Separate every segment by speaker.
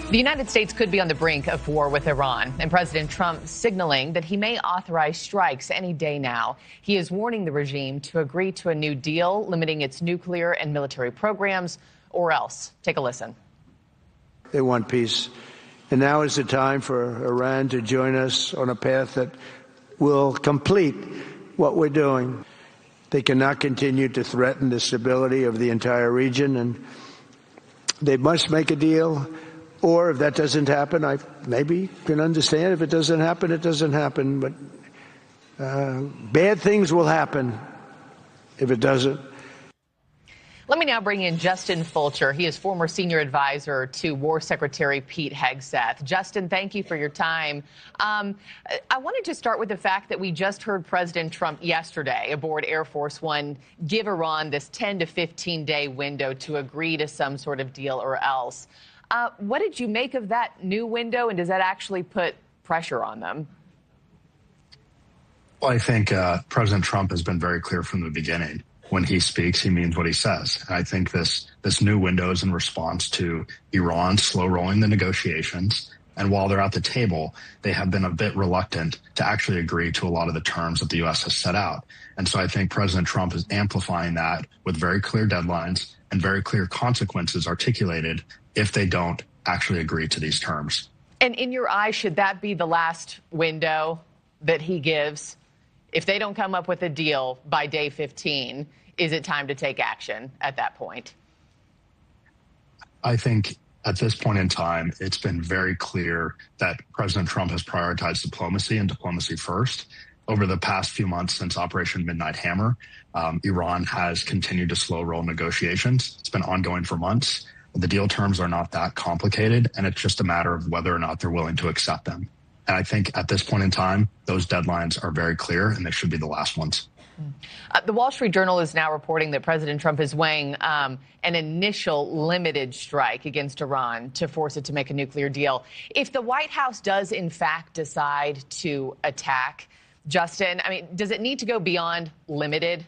Speaker 1: The United States could be on the brink of war with Iran, and President Trump signaling that he may authorize strikes any day now. He is warning the regime to agree to a new deal limiting its nuclear and military programs, or else. Take a listen.
Speaker 2: They want peace, and now is the time for Iran to join us on a path that will complete what we're doing. They cannot continue to threaten the stability of the entire region, and they must make a deal. Or if that doesn't happen, I maybe can understand. If it doesn't happen, it doesn't happen. But bad things will happen if it doesn't.
Speaker 1: Let me now bring in Justin Fulcher. He is former senior advisor to War Secretary Pete Hegseth. Justin, thank you for your time. I wanted to start with the fact that we just heard President Trump yesterday aboard Air Force One give Iran this 10 to 15-day window to agree to some sort of deal or else. What did you make of that new window, and does that actually put pressure on them?
Speaker 3: Well, I think President Trump has been very clear from the beginning. When he speaks, he means what he says. And I think this new window is in response to Iran slow rolling the negotiations. And while they're at the table, they have been a bit reluctant to actually agree to a lot of the terms that the U.S. has set out. And so I think President Trump is amplifying that with very clear deadlines and very clear consequences articulated if they don't actually agree to these terms.
Speaker 1: And in your eyes, should that be the last window that he gives? If they don't come up with a deal by day 15, is it time to take action at that point?
Speaker 3: I think at this point in time, it's been very clear that President Trump has prioritized diplomacy and diplomacy first. Over the past few months since Operation Midnight Hammer, Iran has continued to slow roll negotiations. It's been ongoing for months. The deal terms are not that complicated, and it's just a matter of whether or not they're willing to accept them. And I think at this point in time, those deadlines are very clear, and they should be the last ones.
Speaker 1: The Wall Street Journal is now reporting that President Trump is weighing an initial limited strike against Iran to force it to make a nuclear deal. If the White House does, in fact, decide to attack, Justin, I mean, does it need to go beyond limited?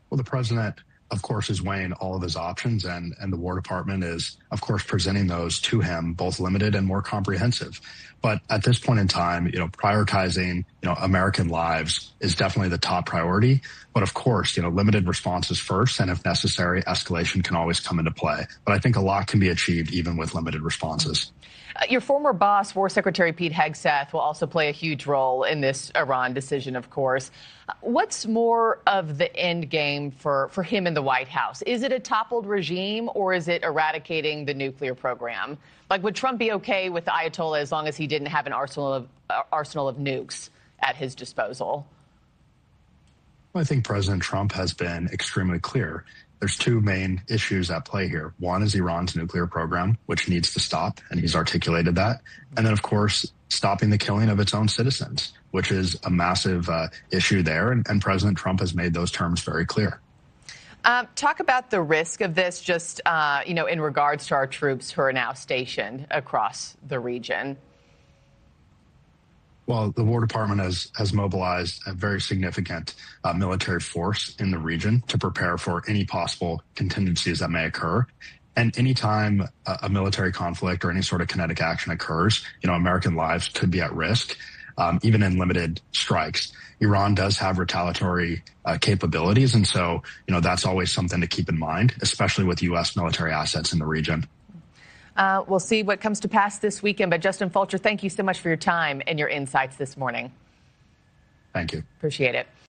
Speaker 3: Well, the president, of course, is weighing all of his options, and the War Department is, of course, presenting those to him, both limited and more comprehensive. But at this point in time, prioritizing, American lives is definitely the top priority. But of course, limited responses first, and if necessary, escalation can always come into play. But I think a lot can be achieved even with limited responses.
Speaker 1: Your former boss, War Secretary Pete Hegseth, will also play a huge role in this Iran decision, of course. What's more of the end game for him in the White House? Is it a toppled regime, or is it eradicating the nuclear program? Like, would Trump be okay with the Ayatollah as long as he didn't have an arsenal of nukes at his disposal?
Speaker 3: Well, I think President Trump has been extremely clear. There's two main issues at play here. One is Iran's nuclear program, which needs to stop, and he's articulated that. And then, of course, stopping the killing of its own citizens, which is a massive issue there. And President Trump has made those terms very clear.
Speaker 1: Talk about the risk of this just, in regards to our troops who are now stationed across the region.
Speaker 3: Well, the War Department has mobilized a very significant military force in the region to prepare for any possible contingencies that may occur. And anytime a military conflict or any sort of kinetic action occurs, American lives could be at risk, even in limited strikes. Iran does have retaliatory capabilities. And so, that's always something to keep in mind, especially with U.S. military assets in the region.
Speaker 1: We'll see what comes to pass this weekend. But Justin Fulcher, thank you so much for your time and your insights this morning.
Speaker 3: Thank you.
Speaker 1: Appreciate it.